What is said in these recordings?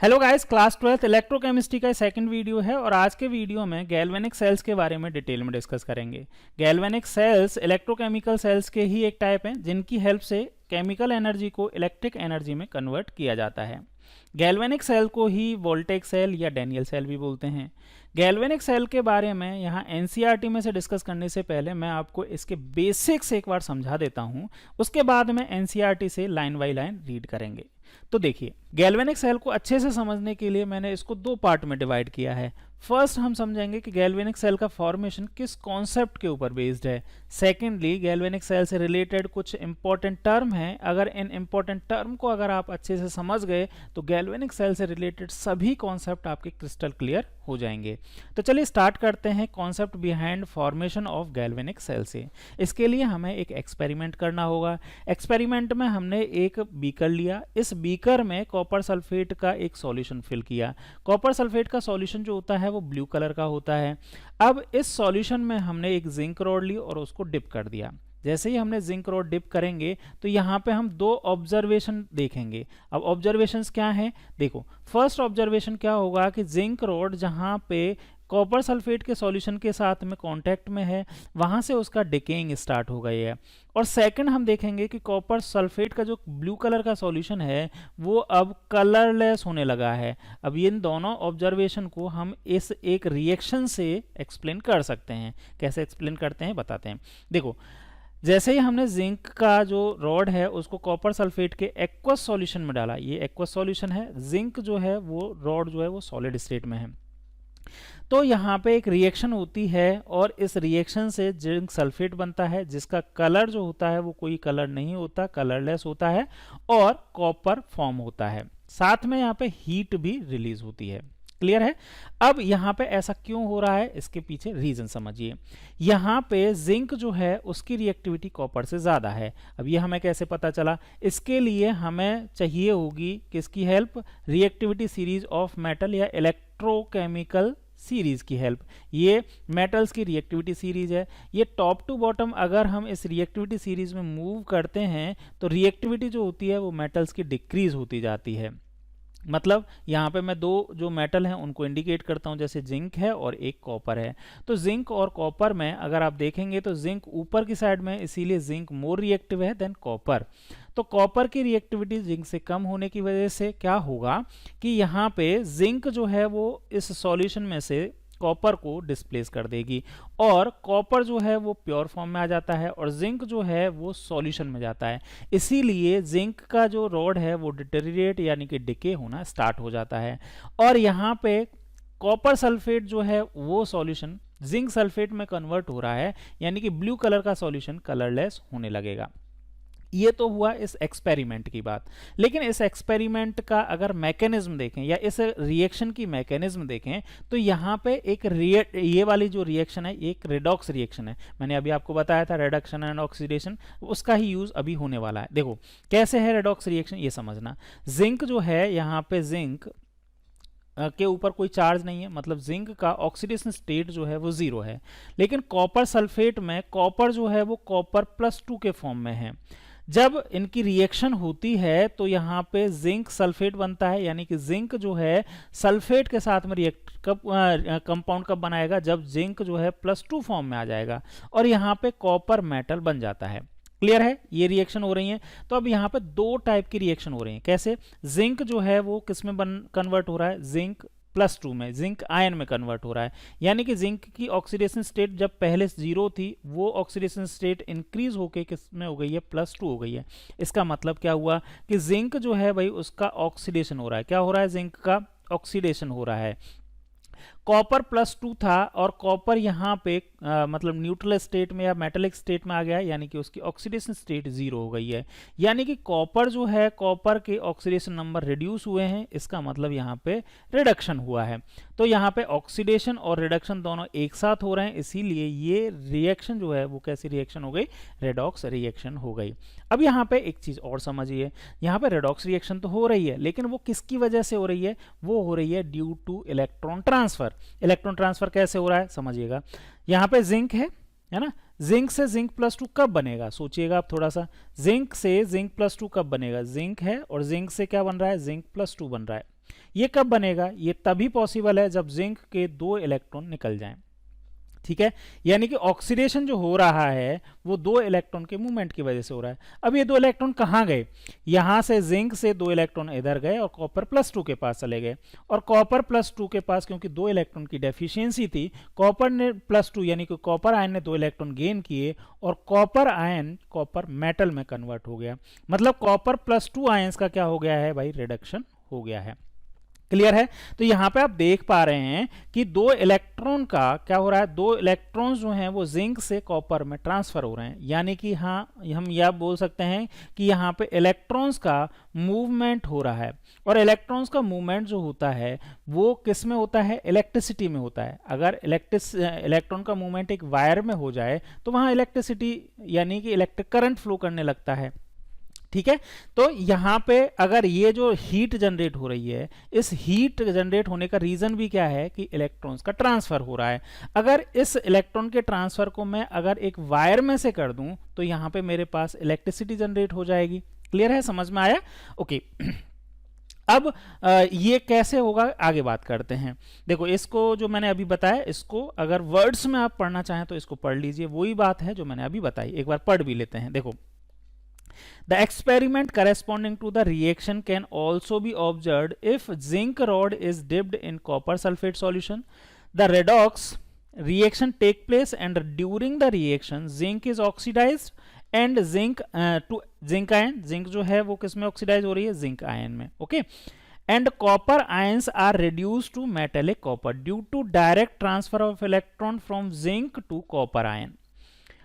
Hello guys, class 12th electrochemistry का second video है और आज के वीडियो में गैल्वेनिक सेल्स के बारे में डिटेल में डिस्कस करेंगे। गैल्वेनिक सेल्स इलेक्ट्रोकेमिकल सेल्स के ही एक टाइप हैं जिनकी हेल्प से केमिकल एनर्जी को इलेक्ट्रिक एनर्जी में कन्वर्ट किया जाता है। गैल्वेनिक सेल को ही वोल्टेक सेल या डैनियल सेल भी बोलते हैं। गैल्वेनिक सेल के बारे में यहाँ एनसीईआरटी में से डिस्कस करने से पहले मैं आपको इसके बेसिक्स एक बार समझा देता हूँ, उसके बाद में एनसीईआरटी से लाइन बाय लाइन रीड करेंगे। तो देखिए, गैल्वेनिक सेल को अच्छे से समझने के लिए मैंने इसको दो पार्ट में डिवाइड किया है। फर्स्ट हम समझेंगे कि गैल्वेनिक सेल का फॉर्मेशन किस कॉन्सेप्ट के ऊपर बेस्ड है। सेकेंडली, गैल्वेनिक सेल से रिलेटेड कुछ इंपॉर्टेंट टर्म हैं, अगर इन इंपॉर्टेंट टर्म को अगर आप अच्छे से समझ गए तो गैल्वेनिक सेल से रिलेटेड सभी कॉन्सेप्ट आपके क्रिस्टल क्लियर हो जाएंगे। तो चलिए स्टार्ट करते हैं concept behind formation of galvanic cell से। इसके लिए हमें एक एक्सपेरिमेंट करना होगा। एक्सपेरिमेंट में हमने एक बीकर लिया, इस बीकर में कॉपर सल्फेट का एक सॉल्यूशन फिल किया। कॉपर सल्फेट का सॉल्यूशन जो होता है वो ब्लू कलर का होता है। अब इस सॉल्यूशन में हमने एक जिंक रॉड ली और उसको डिप कर दिया। जैसे ही हमने जिंक रॉड डिप करेंगे तो यहाँ पे हम दो ऑब्जर्वेशन देखेंगे। अब ऑब्जर्वेशंस क्या हैं? देखो, फर्स्ट ऑब्जर्वेशन क्या होगा कि जिंक रॉड जहाँ पे कॉपर सल्फेट के सॉल्यूशन के साथ में कांटेक्ट में है वहाँ से उसका डिकेइंग स्टार्ट हो गई है। और सेकंड हम देखेंगे कि कॉपर सल्फेट का जो ब्लू कलर का सॉल्यूशन है वो अब कलरलेस होने लगा है। अब इन दोनों ऑब्जर्वेशन को हम इस एक रिएक्शन से एक्सप्लेन कर सकते हैं। कैसे एक्सप्लेन करते हैं बताते हैं। देखो, जैसे ही हमने जिंक का जो रॉड है उसको कॉपर सल्फेट के एक्वस सॉल्यूशन में डाला, ये एक्वस सॉल्यूशन है, जिंक जो है वो रॉड जो है वो सॉलिड स्टेट में है, तो यहाँ पे एक रिएक्शन होती है और इस रिएक्शन से जिंक सल्फेट बनता है जिसका कलर जो होता है वो कोई कलर नहीं होता, कलरलेस होता है और कॉपर फॉर्म होता है। साथ में यहाँ पे हीट भी रिलीज होती है। क्लियर है? अब यहाँ पे ऐसा क्यों हो रहा है, इसके पीछे रीजन समझिए। यहाँ पे जिंक जो है उसकी रिएक्टिविटी कॉपर से ज़्यादा है। अब ये हमें कैसे पता चला? इसके लिए हमें चाहिए होगी किसकी help? Reactivity series of metal या इलेक्ट्रोकेमिकल सीरीज की हेल्प। ये मेटल्स की रिएक्टिविटी सीरीज है। ये टॉप टू बॉटम अगर हम इस रिएक्टिविटी सीरीज में मूव करते हैं तो रिएक्टिविटी जो होती है वो मेटल्स की डिक्रीज होती जाती है। मतलब यहाँ पे मैं दो जो मेटल हैं उनको इंडिकेट करता हूँ, जैसे जिंक है और एक कॉपर है। तो जिंक और कॉपर में अगर आप देखेंगे तो जिंक ऊपर की साइड में, इसीलिए जिंक मोर रिएक्टिव है देन कॉपर। तो कॉपर की रिएक्टिविटी जिंक से कम होने की वजह से क्या होगा कि यहाँ पे जिंक जो है वो इस सॉल्यूशन में से कॉपर को डिस्प्लेस कर देगी और कॉपर जो है वो प्योर फॉर्म में आ जाता है और जिंक जो है वो सॉल्यूशन में जाता है। इसीलिए जिंक का जो रॉड है वो डिटेरिएट यानी कि डिके होना स्टार्ट हो जाता है और यहाँ पे कॉपर सल्फेट जो है वो सॉल्यूशन जिंक सल्फेट में कन्वर्ट हो रहा है, यानी कि ब्लू कलर का सॉल्यूशन कलरलेस होने लगेगा। ये तो हुआ इस एक्सपेरिमेंट की बात। लेकिन इस एक्सपेरिमेंट का अगर मैकेनिज्म देखें या इस रिएक्शन की मैकेनिज्म देखें तो यहाँ पे एक ये वाली जो रिएक्शन है एक रेडॉक्स रिएक्शन है। मैंने अभी आपको बताया था रिडक्शन एंड ऑक्सीडेशन, उसका ही यूज अभी होने वाला है। देखो कैसे है रेडॉक्स रिएक्शन, ये समझना। जिंक जो है यहाँ पे जिंक के ऊपर कोई चार्ज नहीं है, मतलब जिंक का ऑक्सीडेशन स्टेट जो है वो जीरो है। लेकिन कॉपर सल्फेट में कॉपर जो है वो कॉपर +2 के फॉर्म में है। जब इनकी रिएक्शन होती है तो यहाँ पे जिंक सल्फेट बनता है, यानी कि जिंक जो है सल्फेट के साथ में रिएक्ट कब कंपाउंड कब बनाएगा? जब जिंक जो है +2 फॉर्म में आ जाएगा और यहाँ पे कॉपर मेटल बन जाता है। क्लियर है? ये रिएक्शन हो रही है। तो अब यहाँ पे दो टाइप की रिएक्शन हो रही है। कैसे? जिंक जो है वो किस में कन्वर्ट हो रहा है? जिंक +2 में, जिंक आयन में कन्वर्ट हो रहा है। यानी कि जिंक की ऑक्सीडेशन स्टेट जब पहले 0 थी वो ऑक्सीडेशन स्टेट इंक्रीज होके किस में हो गई है? +2 हो गई है। इसका मतलब क्या हुआ कि जिंक जो है भाई उसका ऑक्सीडेशन हो रहा है। क्या हो रहा है? जिंक का ऑक्सीडेशन हो रहा है। कॉपर +2 था और कॉपर यहाँ पे मतलब न्यूट्रल स्टेट में या मेटेलिक स्टेट में आ गया है, यानी कि उसकी ऑक्सीडेशन स्टेट 0 हो गई है। यानी कि कॉपर जो है, कॉपर के ऑक्सीडेशन नंबर रिड्यूस हुए हैं, इसका मतलब यहाँ पे रिडक्शन हुआ है। तो यहाँ पे ऑक्सीडेशन और रिडक्शन दोनों एक साथ हो रहे हैं, इसीलिए ये रिएक्शन जो है वो कैसी रिएक्शन हो गई? रेडॉक्स रिएक्शन हो गई। अब यहाँ पे एक चीज और समझिए, यहाँ पे रेडॉक्स रिएक्शन तो हो रही है लेकिन वो किसकी वजह से हो रही है? वो हो रही है due two electron transfer. Electron transfer कैसे हो रहा है समझिएगा। यहाँ पे जिंक है ना, जिंक से जिंक +2 कब बनेगा? सोचिएगा आप थोड़ा सा। जिंक से जिंक +2 कब बनेगा? जिंक है और जिंक से क्या बन रहा है? जिंक +2 बन रहा है। ये कब बनेगा? ये तभी पॉसिबल है जब जिंक के 2 इलेक्ट्रॉन निकल जाएं, ठीक है। यानी कि ऑक्सीडेशन जो हो रहा है वो 2 इलेक्ट्रॉन के मूवमेंट की वजह से हो रहा है। अब ये 2 इलेक्ट्रॉन कहाँ गए? यहां से जिंक से 2 इलेक्ट्रॉन इधर गए और कॉपर +2 के पास चले गए, और कॉपर +2 के पास क्योंकि 2 इलेक्ट्रॉन की डेफिशिएंसी थी, कॉपर ने +2 यानी कि कॉपर आयन ने 2 इलेक्ट्रॉन गेन किए और कॉपर आयन कॉपर मेटल में कन्वर्ट हो गया। मतलब कॉपर +2 आयंस का क्या हो गया है भाई? रिडक्शन हो गया है। क्लियर है? तो यहां पे आप देख पा रहे हैं कि 2 इलेक्ट्रॉन का क्या हो रहा है? 2 इलेक्ट्रॉन्स जो हैं वो जिंक से कॉपर में ट्रांसफर हो रहे हैं। यानी कि हाँ, हम यह बोल सकते हैं कि यहाँ पे इलेक्ट्रॉन्स का मूवमेंट हो रहा है, और इलेक्ट्रॉन्स का मूवमेंट जो होता है वो किस में होता है? इलेक्ट्रिसिटी में होता है। अगर इलेक्ट्रॉन का मूवमेंट एक वायर में हो जाए तो वहां इलेक्ट्रिसिटी यानी कि इलेक्ट्रिक करंट फ्लो करने लगता है, ठीक है। तो यहां पे अगर ये जो हीट जनरेट हो रही है, इस हीट जनरेट होने का रीजन भी क्या है? कि इलेक्ट्रॉन्स का ट्रांसफर हो रहा है। अगर इस इलेक्ट्रॉन के ट्रांसफर को मैं अगर एक वायर में से कर दूं तो यहां पे मेरे पास इलेक्ट्रिसिटी जनरेट हो जाएगी। क्लियर है? समझ में आया? ओके। अब ये कैसे होगा आगे बात करते हैं। देखो, इसको जो मैंने अभी बताया, इसको अगर वर्ड्स में आप पढ़ना चाहें तो इसको पढ़ लीजिए, वही बात है जो मैंने अभी बताई, एक बार पढ़ भी लेते हैं। देखो, the experiment corresponding to the reaction can also be observed if zinc rod is dipped in copper sulfate solution. The redox reaction take place, and during the reaction zinc is oxidized and zinc to zinc ion, zinc जो है वो किस में oxidise हो रही है? zinc ion में, okay. And copper ions are reduced to metallic copper due to direct transfer of electron from zinc to copper ion.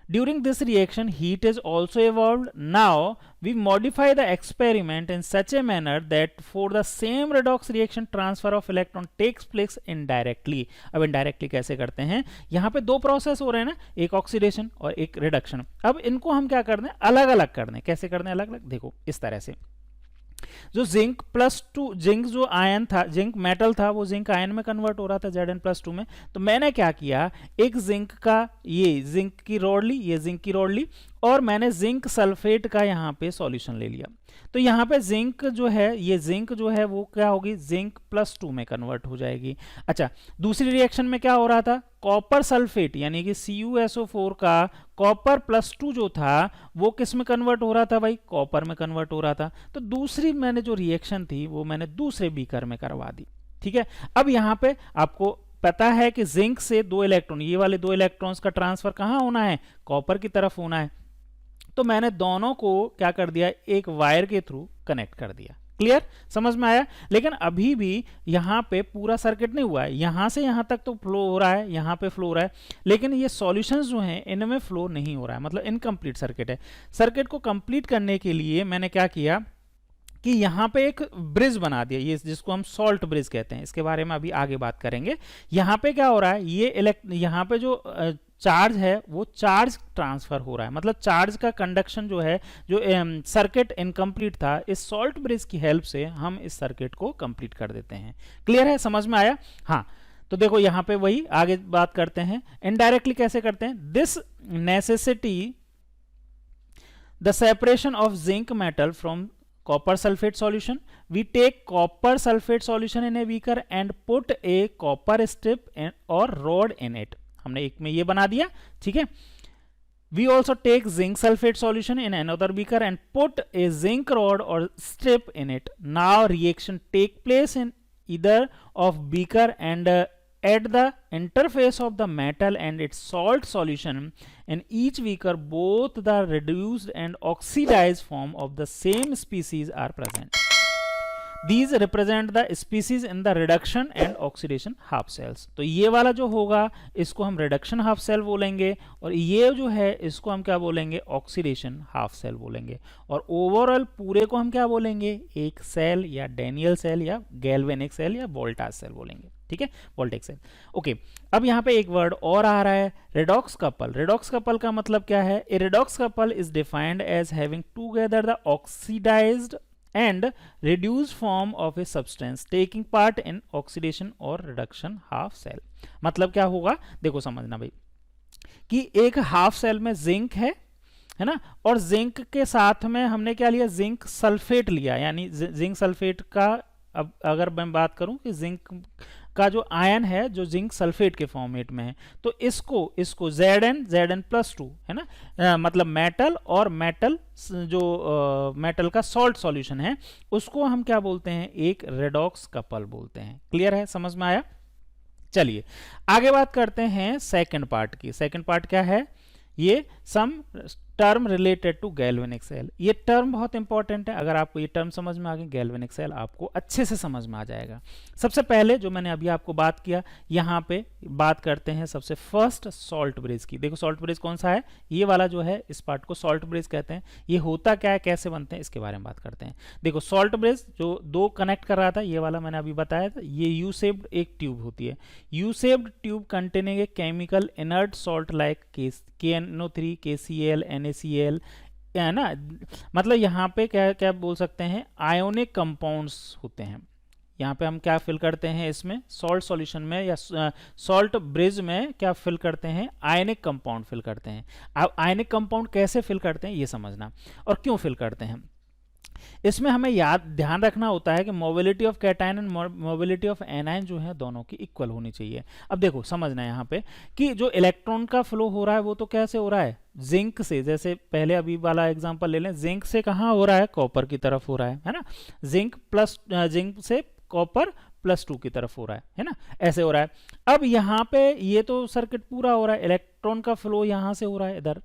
During this reaction, heat is also evolved. Now, we modify the experiment in such a manner that for the same redox reaction, transfer of electron takes place indirectly. अब indirectly कैसे करते हैं? यहाँ पे 2 process हो रहे हैं ना, एक ऑक्सीडेशन और एक रिडक्शन। अब इनको हम क्या कर दें? अलग अलग कर दें। कैसे कर दें अलग अलग? देखो, इस तरह से जो जिंक +2 जिंक जो आयन था, जिंक मेटल था, वो जिंक आयन में कन्वर्ट हो रहा था Zn+2 में। तो मैंने क्या किया? एक जिंक का ये जिंक की रॉड ली, ये जिंक की रॉड ली, और मैंने जिंक सल्फेट का यहाँ पे सॉल्यूशन ले लिया। तो यहाँ पे जिंक जो है, ये जिंक जो है वो क्या होगी? जिंक +2 में कन्वर्ट हो जाएगी। अच्छा, दूसरी रिएक्शन में क्या हो रहा था? कॉपर सल्फेट यानी कि CuSO4 का कॉपर +2 जो था वो किस में कन्वर्ट हो रहा था भाई? कॉपर में कन्वर्ट हो रहा था। तो दूसरी मैंने जो रिएक्शन थी वो मैंने दूसरे बीकर में करवा दी, ठीक है। अब यहाँ पे आपको पता है कि जिंक से 2 इलेक्ट्रॉन, ये वाले 2 इलेक्ट्रॉन्स का ट्रांसफर कहाँ होना है? कॉपर की तरफ होना है। तो मैंने दोनों को क्या कर दिया? एक वायर के थ्रू कनेक्ट कर दिया। क्लियर? समझ में आया? लेकिन अभी भी यहां पे पूरा सर्किट नहीं हुआ है। यहां से यहां तक तो फ्लो हो रहा है, यहां पे फ्लो हो रहा है, लेकिन ये सॉल्यूशंस जो हैं इनमें फ्लो नहीं हो रहा है, मतलब इनकम्प्लीट सर्किट है। सर्किट को कंप्लीट करने के लिए मैंने क्या किया कि यहाँ पे एक ब्रिज बना दिया, ये जिसको हम सॉल्ट ब्रिज कहते हैं। इसके बारे में अभी आगे बात करेंगे। यहाँ पे क्या हो रहा है? ये यहाँ पे जो चार्ज है वो चार्ज ट्रांसफर हो रहा है, मतलब चार्ज का कंडक्शन जो है, जो सर्किट इनकम्प्लीट था, इस सॉल्ट ब्रिज की हेल्प से हम इस सर्किट को कंप्लीट कर देते हैं। क्लियर है? समझ में आया? हाँ। तो देखो यहाँ पे वही आगे बात करते हैं। इनडायरेक्टली कैसे करते हैं? This necessity the separation of zinc metal from copper sulfate solution. We take copper sulfate solution in a beaker and put a copper strip or rod in it. हमने एक में ये बना दिया, ठीक है। We also take zinc sulfate solution in another beaker and put a zinc rod or strip in it. Now reaction take place in either of beaker and at the interface of the metal and its salt solution in each beaker, both the reduced and oxidized form of the same species are present. These represent the species in the reduction and oxidation half cells. तो ये वाला जो होगा इसको हम reduction half cell बोलेंगे, और ये जो है इसको हम क्या बोलेंगे? oxidation half cell बोलेंगे। और ओवरऑल पूरे को हम क्या बोलेंगे? एक सेल या डेनियल सेल या गैल्वेनिक सेल या वोल्टाज सेल बोलेंगे, ठीक है। वोल्टेक सेल। ओके, अब यहाँ पे एक वर्ड और आ रहा है, रेडॉक्स कपल। रेडॉक्स कपल का मतलब क्या है? A redox couple is defined as having together the oxidized and reduced form of a substance taking part in oxidation or reduction half cell। मतलब क्या होगा? देखो समझना भाई, कि एक हाफ सेल में जिंक है ना, और जिंक के साथ में हमने क्या लिया? जिंक सल्फेट लिया, यानी जिंक सल्फेट का अब अगर मैं बात करूं कि जिंक का जो आयन है जो जिंक सल्फेट के फॉर्मेट में है, तो इसको Zn+2 है ना, मतलब मेटल और मेटल जो मेटल का सॉल्ट सॉल्यूशन है उसको हम क्या बोलते हैं, एक रेडॉक्स कपल बोलते हैं। क्लियर है, समझ में आया? चलिए आगे बात करते हैं सेकंड पार्ट की। सेकंड पार्ट क्या है, ये some term related to galvanic cell. ये टर्म बहुत इंपॉर्टेंट है, अगर आपको ये टर्म समझ में आ गई गैल्वेनिक सेल आपको अच्छे से समझ में आ जाएगा। सबसे पहले जो मैंने अभी आपको बात किया, यहाँ पे बात करते हैं सबसे फर्स्ट सॉल्ट ब्रिज की। देखो सॉल्ट ब्रिज कौन सा है, ये वाला जो है, इस पार्ट को सॉल्ट ब्रिज कहते हैं। ये होता क्या है, कैसे बनते हैं, इसके बारे में बात करते हैं। देखो सॉल्ट ब्रिज जो दो कनेक्ट कर रहा था, ये वाला मैंने अभी बताया था, ये यू शेप्ड एक ट्यूब होती है। U shaped tube containing a chemical inert salt like KNO3, KCl, NaCl, है ना। मतलब यहाँ पे क्या क्या बोल सकते हैं, आयोनिक कंपाउंड्स होते हैं। यहाँ पे हम क्या फिल करते हैं, इसमें सॉल्ट सॉल्यूशन में या सॉल्ट ब्रिज में क्या फिल करते हैं, आयनिक कंपाउंड फिल करते हैं। अब आयनिक कंपाउंड कैसे फिल करते हैं ये समझना, और क्यों फिल करते हैं। इसमें हमें ध्यान रखना होता है कि mobility of cation and mobility of anion जो है दोनों की इक्वल होनी चाहिए। अब देखो समझना है यहाँ पे कि जो इलेक्ट्रॉन का फ्लो हो रहा है वो तो कैसे हो रहा है, जिंक से। जैसे पहले अभी वाला एग्जांपल ले लें, जिंक से कहाँ हो रहा है, कॉपर की तरफ हो रहा है ना। जिंक से कॉपर +2 की तरफ हो रहा है ना, ऐसे हो रहा है। अब यहाँ पे ये तो सर्किट पूरा हो रहा है, इलेक्ट्रॉन का फ्लो यहाँ से हो रहा है इधर।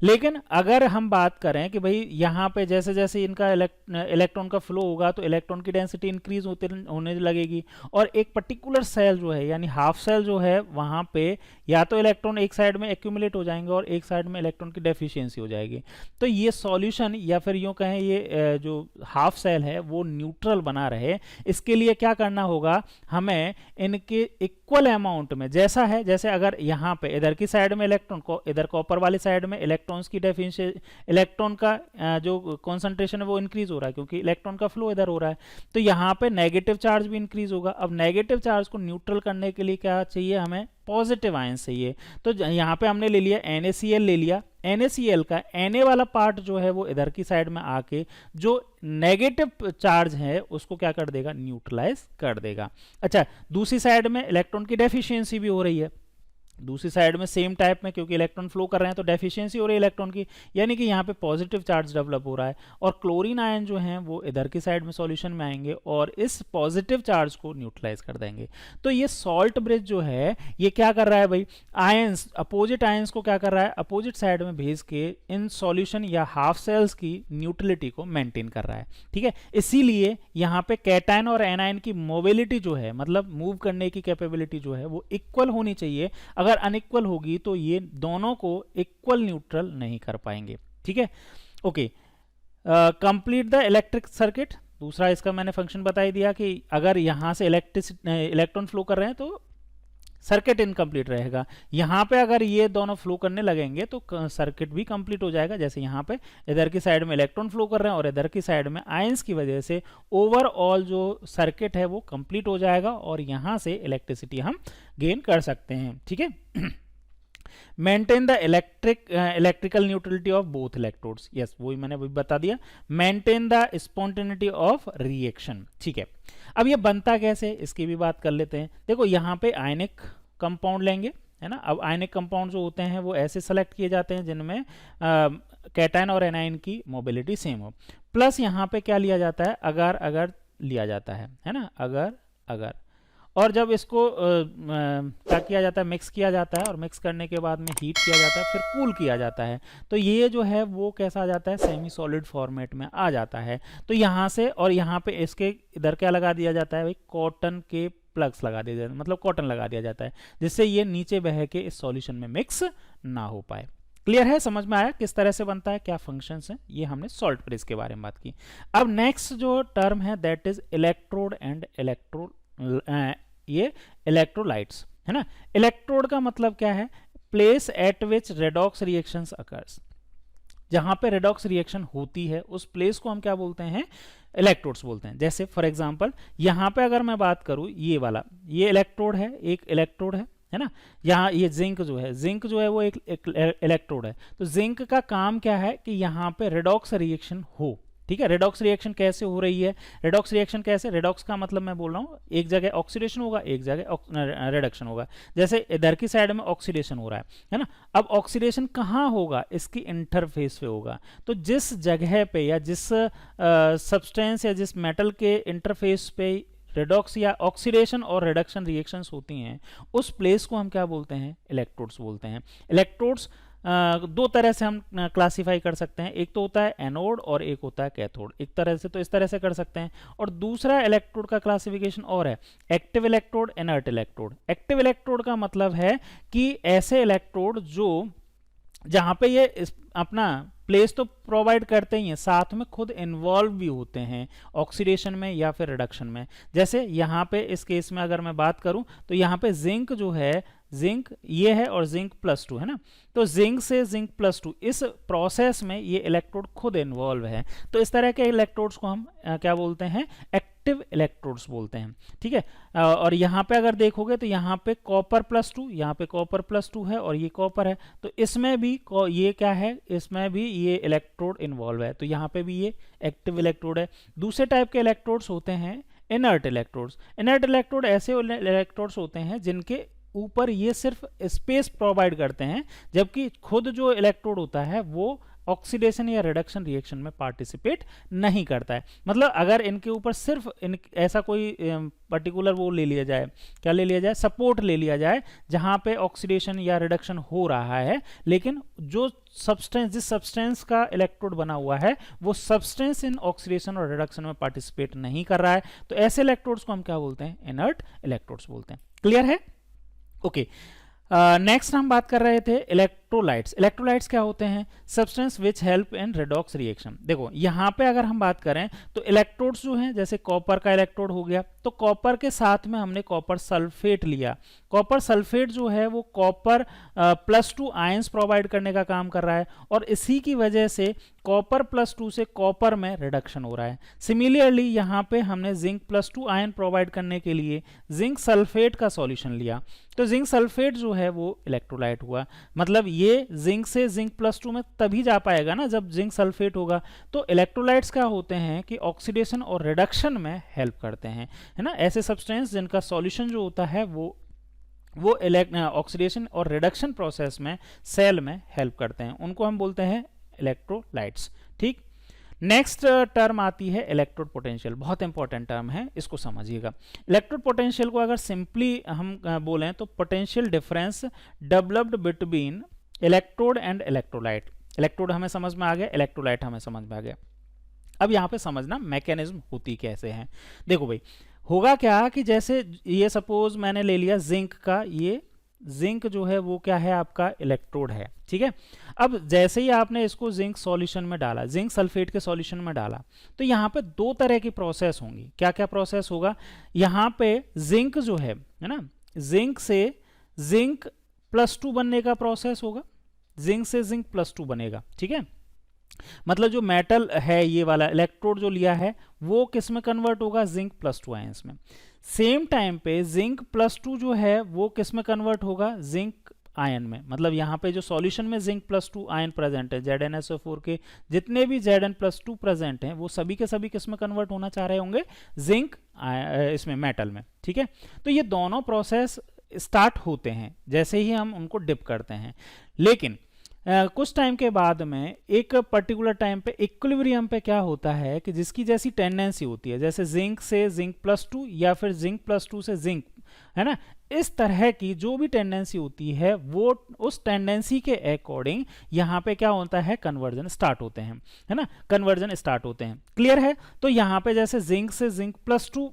लेकिन अगर हम बात करें कि भाई यहाँ पे जैसे जैसे इनका इलेक्ट्रॉन का फ्लो होगा तो इलेक्ट्रॉन की डेंसिटी इंक्रीज होने लगेगी, और एक पर्टिकुलर सेल जो है यानी हाफ सेल जो है वहाँ पे या तो इलेक्ट्रॉन एक साइड में एक्यूमुलेट हो जाएंगे और एक साइड में इलेक्ट्रॉन की डेफिशिएंसी हो जाएगी। तो ये सॉल्यूशन या फिर यूँ कहें ये जो हाफ सेल है वो न्यूट्रल बना रहे, इसके लिए क्या करना होगा, हमें इनके इक्वल अमाउंट में, जैसा है जैसे अगर यहाँ पे इधर की साइड में इलेक्ट्रॉन को, इधर कॉपर वाली साइड में इलेक्ट्रॉन्स की डेफिशिएंसी, इलेक्ट्रॉन का जो कॉन्सेंट्रेशन है वो इंक्रीज हो रहा है क्योंकि इलेक्ट्रॉन का फ्लो इधर हो रहा है, तो यहाँ पे नेगेटिव चार्ज भी इंक्रीज होगा। अब नेगेटिव चार्ज को न्यूट्रल करने के लिए क्या चाहिए, हमें पॉजिटिव आयन चाहिए। तो यहाँ पे हमने ले लिया NaCl, ले लिया NaCl का Na वाला पार्ट जो है वो इधर की साइड में आके जो नेगेटिव चार्ज है उसको क्या कर देगा, न्यूट्रलाइज कर देगा। अच्छा, दूसरी साइड में इलेक्ट्रॉन की डेफिशिएंसी भी हो रही है, दूसरी साइड में सेम टाइप में क्योंकि इलेक्ट्रॉन फ्लो कर रहे हैं तो डेफिशिएंसी हो रही है इलेक्ट्रॉन की, यानी कि यहाँ पे पॉजिटिव चार्ज डेवलप हो रहा है, और क्लोरीन आयन जो हैं वो इधर की साइड में सॉल्यूशन में आएंगे और इस पॉजिटिव चार्ज को न्यूट्रलाइज कर देंगे। तो ये सॉल्ट ब्रिज जो है ये क्या कर रहा है भाई, आयंस, अपोजिट आयंस को क्या कर रहा है, अपोजिट साइड में भेज के इन सॉल्यूशन या हाफ सेल्स की न्यूट्रलिटी को मेंटेन कर रहा है। ठीक है, इसीलिए यहाँ पे कैटायन और एनायन की मोबिलिटी जो है, मतलब मूव करने की कैपेबिलिटी जो है वो इक्वल होनी चाहिए। अगर अनइक्वल होगी तो ये दोनों को इक्वल न्यूट्रल नहीं कर पाएंगे। ठीक है, okay. Complete the electric circuit, दूसरा इसका मैंने फंक्शन बता ही दिया कि अगर यहां से इलेक्ट्रॉन फ्लो कर रहे हैं तो सर्किट इनकम्प्लीट रहेगा। यहाँ पे अगर ये दोनों फ्लो करने लगेंगे तो सर्किट भी कंप्लीट हो जाएगा। जैसे यहाँ पे इधर की साइड में इलेक्ट्रॉन फ्लो कर रहे हैं और इधर की साइड में आयंस की वजह से ओवरऑल जो सर्किट है वो कंप्लीट हो जाएगा और यहाँ से इलेक्ट्रिसिटी हम गेन कर सकते हैं। ठीक है, maintain the electrical neutrality of both electrodes. Yes, वही मैंने वही बता दिया, maintain the spontaneity of reaction. ठीक है, अब ये बनता कैसे इसकी भी बात कर लेते हैं। देखो यहाँ पे आयनिक कंपाउंड लेंगे, है ना। अब आयनिक कंपाउंड जो होते हैं वो ऐसे सेलेक्ट किए जाते हैं जिनमें कैटायन और एनायन की मोबिलिटी सेम हो, प्लस यहाँ पे क्या लिया जाता है, अगर अगर लिया जाता है ना, अगर अगर, और जब इसको क्या किया जाता है, मिक्स किया जाता है, और मिक्स करने के बाद में हीट किया जाता है, फिर कूल किया जाता है, तो ये जो है वो कैसा आ जाता है, सेमी सॉलिड फॉर्मेट में आ जाता है। तो यहाँ से और यहाँ पे इसके इधर क्या लगा दिया जाता है भाई, कॉटन के प्लग्स लगा दिया जाता है, मतलब कॉटन लगा दिया जाता है जिससे ये नीचे बह के इस सॉल्यूशन में मिक्स ना हो पाए। क्लियर है, समझ में आया किस तरह से बनता है, क्या फंक्शंस हैं। ये हमने सॉल्ट ब्रिज के बारे में बात की। अब नेक्स्ट जो टर्म है दैट इज इलेक्ट्रोड एंड ये इलेक्ट्रोलाइट्स, है ना। इलेक्ट्रोड का मतलब क्या है, place at which redox reactions occurs, जहां पे रेडॉक्स रिएक्शन होती है उस प्लेस को हम क्या बोलते हैं, इलेक्ट्रोड्स बोलते हैं। जैसे फॉर एग्जांपल यहाँ पे अगर मैं बात करूं, ये वाला ये इलेक्ट्रोड है, एक इलेक्ट्रोड है ना। यहाँ ये जिंक जो है वो एक इलेक्ट्रोड है। तो जिंक का काम क्या है कि यहाँ पे रेडॉक्स रिएक्शन हो, ठीक है। रेडॉक्स रिएक्शन कैसे हो रही है, रेडॉक्स रिएक्शन कैसे, रेडॉक्स का मतलब मैं बोल रहा हूँ एक जगह ऑक्सीडेशन होगा, एक जगह रिडक्शन होगा। जैसे इधर की साइड में ऑक्सीडेशन हो रहा है ना। अब ऑक्सीडेशन कहाँ होगा, इसकी इंटरफेस पे होगा। तो जिस जगह पे या जिस सब्सटेंस या जिस मेटल के इंटरफेस पे रेडॉक्स या ऑक्सीडेशन और रिडक्शन रिएक्शंस होती हैं, उस प्लेस को हम क्या बोलते हैं, इलेक्ट्रोड्स बोलते हैं। इलेक्ट्रोड्स दो तरह से हम क्लासिफाई कर सकते हैं, एक तो होता है एनोड और एक होता है कैथोड। एक तरह से तो इस तरह से कर सकते हैं, और दूसरा इलेक्ट्रोड का क्लासिफिकेशन और है, active electrode, inert electrode. Active electrode का मतलब है कि ऐसे इलेक्ट्रोड जो जहाँ पे ये अपना प्लेस तो प्रोवाइड करते ही हैं, साथ में खुद इन्वॉल्व भी होते हैं ऑक्सीडेशन में या फिर रिडक्शन में। जैसे यहाँ पे इस केस में अगर मैं बात करूँ तो यहाँ पे जिंक जो है, जिंक ये है और जिंक प्लस 2 है ना। तो जिंक से जिंक प्लस 2 इस प्रोसेस में ये इलेक्ट्रोड खुद इन्वॉल्व है। तो इस तरह के इलेक्ट्रोड्स को हम क्या बोलते हैं, एक्टिव इलेक्ट्रोड्स बोलते हैं। ठीक है। और यहाँ पे अगर देखोगे तो यहाँ पे कॉपर प्लस 2, यहाँ पे कॉपर प्लस 2 है और ये कॉपर है, तो इसमें भी ये क्या है, इसमें भी ये इलेक्ट्रोड इन्वॉल्व है, तो यहाँ पे भी ये एक्टिव इलेक्ट्रोड है। दूसरे टाइप के इलेक्ट्रोड्स होते हैं इनर्ट इलेक्ट्रोड्स। इनर्ट इलेक्ट्रोड ऐसे इलेक्ट्रोड्स होते हैं जिनके ऊपर ये सिर्फ स्पेस प्रोवाइड करते हैं, जबकि खुद जो इलेक्ट्रोड होता है वो ऑक्सीडेशन या रिडक्शन रिएक्शन में पार्टिसिपेट नहीं करता है। मतलब अगर इनके ऊपर सिर्फ ऐसा कोई पर्टिकुलर वो ले लिया जाए, क्या ले लिया जाए, सपोर्ट ले लिया जाए, जहां पे ऑक्सीडेशन या रिडक्शन हो रहा है, लेकिन जो सब्सटेंस, जिस सब्सटेंस का इलेक्ट्रोड बना हुआ है वो सब्सटेंस इन ऑक्सीडेशन और रिडक्शन में पार्टिसिपेट नहीं कर रहा है, तो ऐसे इलेक्ट्रोड्स को हम क्या बोलते हैं, इनर्ट इलेक्ट्रोड्स बोलते हैं। क्लियर है? ओके। नेक्स्ट हम बात कर रहे थे इलेक्ट्रोलाइट्स। इलेक्ट्रोलाइट्स क्या होते हैं, substance which help in redox reaction. देखो यहाँ पे अगर हम बात करें तो इलेक्ट्रोड्स जो हैं, जैसे कॉपर का इलेक्ट्रोड हो गया, तो कॉपर के साथ में हमने कॉपर सल्फेट लिया। कॉपर सल्फेट जो है वो कॉपर प्लस 2 आयंस प्रोवाइड करने का काम कर रहा है, और इसी की वजह से कॉपर प्लस 2 से कॉपर में रिडक्शन हो रहा है। सिमिलरली यहाँ पे हमने जिंक प्लस 2 आयन प्रोवाइड करने के लिए जिंक सल्फेट का सॉल्यूशन लिया, तो जिंक सल्फेट जो है वो इलेक्ट्रोलाइट हुआ। मतलब ये जिंक से जिंक प्लस 2 में तभी जा पाएगा ना जब जिंक सल्फेट होगा। तो इलेक्ट्रोलाइट्स क्या होते हैं कि ऑक्सीडेशन और रिडक्शन में हेल्प करते हैं, है ना। ऐसे सब्सटेंस जिनका सॉल्यूशन जो होता है वो ऑक्सीडेशन और रिडक्शन प्रोसेस में सेल में हेल्प करते हैं, उनको हम बोलते हैं इलेक्ट्रोलाइट्स। ठीक। नेक्स्ट टर्म आती है इलेक्ट्रोड पोटेंशियल। बहुत इंपॉर्टेंट टर्म है, इसको समझिएगा। इलेक्ट्रोड पोटेंशियल को अगर सिंपली हम बोलें तो potential difference developed between electrode and electrolyte. Electrode हमें समझ में आ गया, इलेक्ट्रोलाइट हमें समझ में आ गया। अब यहाँ पे समझना मैकेनिज्म होती कैसे है। देखो भाई, होगा क्या कि जैसे ये सपोज मैंने ले लिया जिंक का, ये जिंक जो है वो क्या है, आपका इलेक्ट्रोड है। ठीक है। अब जैसे ही आपने इसको जिंक सॉल्यूशन में डाला, जिंक सल्फेट के सॉल्यूशन में डाला, तो यहाँ पे दो तरह की प्रोसेस होंगी। क्या क्या प्रोसेस होगा, यहाँ पे जिंक जो है ना, जिंक से जिंक प्लस 2 बनने का प्रोसेस होगा, जिंक से जिंक प्लस 2 बनेगा। ठीक है। मतलब जो मेटल है, ये वाला इलेक्ट्रोड जो लिया है वो किस में कन्वर्ट होगा, जिंक प्लस 2 आयंस में। सेम टाइम पे जिंक प्लस 2 जो है वो किस में कन्वर्ट होगा, जिंक आयन में। मतलब यहाँ पे जो सॉल्यूशन में जिंक प्लस 2 आयन प्रेजेंट है, ZnSO4 के जितने भी Zn+2 प्रेजेंट हैं वो सभी के सभी किस में कन्वर्ट होना चाह रहे होंगे, जिंक इसमें मेटल में। ठीक है। तो ये दोनों प्रोसेस स्टार्ट होते हैं जैसे ही हम उनको डिप करते हैं, लेकिन कुछ टाइम के बाद में एक पर्टिकुलर टाइम पे इक्विलिब्रियम पे क्या होता है कि जिसकी जैसी टेंडेंसी होती है, जैसे जिंक से जिंक प्लस 2 या फिर जिंक प्लस 2 से जिंक, है ना, इस तरह की जो भी टेंडेंसी होती है वो उस टेंडेंसी के अकॉर्डिंग यहाँ पे क्या होता है, कन्वर्जन स्टार्ट होते हैं, है ना, कन्वर्जन स्टार्ट होते हैं। क्लियर है? तो यहाँ पे जैसे जिंक से जिंक प्लस 2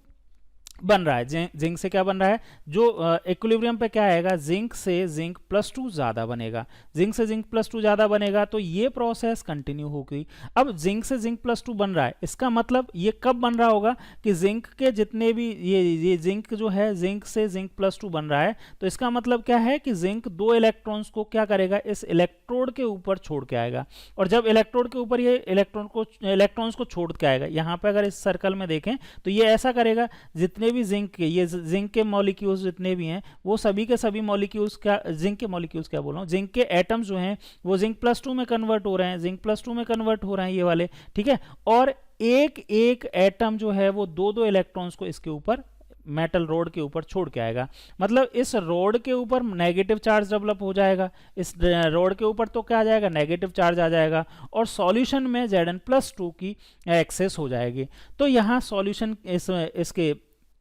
बन रहा है, जिंक से क्या बन रहा है, जो इक्विलिब्रियम पे क्या आएगा, जिंक से जिंक प्लस 2 ज्यादा बनेगा, जिंक से जिंक प्लस 2 ज्यादा बनेगा, तो ये प्रोसेस कंटिन्यू होगी। अब जिंक से जिंक प्लस 2 बन रहा है, इसका मतलब ये कब बन रहा होगा कि जिंक के जितने भी ये जिंक जो है जिंक से जिंक प्लस 2 बन रहा है, तो इसका मतलब क्या है कि जिंक 2 इलेक्ट्रॉन्स को क्या करेगा, इस इलेक्ट्रोड के ऊपर छोड़ के आएगा। और जब इलेक्ट्रोड के ऊपर ये इलेक्ट्रॉन्स को छोड़ के आएगा, यहाँ पे अगर इस सर्कल में देखें तो ये ऐसा करेगा, जितने जितने भी जिंक के, ये जिंक के मॉलिक्यूल्स जितने भी हैं वो सभी के सभी मॉलिक्यूल्स क्या, जिंक के मॉलिक्यूल्स क्या बोल रहा हूँ, जिंक के एटम्स जो हैं वो जिंक +2 में कन्वर्ट हो रहे हैं, जिंक +2 में कन्वर्ट हो रहे हैं ये वाले, ठीक है। और एक एक एटम जो है वो 2-2 इलेक्ट्रॉन्स को इसके ऊपर, मेटल रोड के ऊपर छोड़ के आएगा। मतलब इस रोड के ऊपर नेगेटिव चार्ज डेवलप हो जाएगा, इस रोड के ऊपर तो क्या आ जाएगा, नेगेटिव चार्ज आ जाएगा, और सॉल्यूशन में Zn+2 की एक्सेस हो जाएगी। तो यहाँ सॉल्यूशन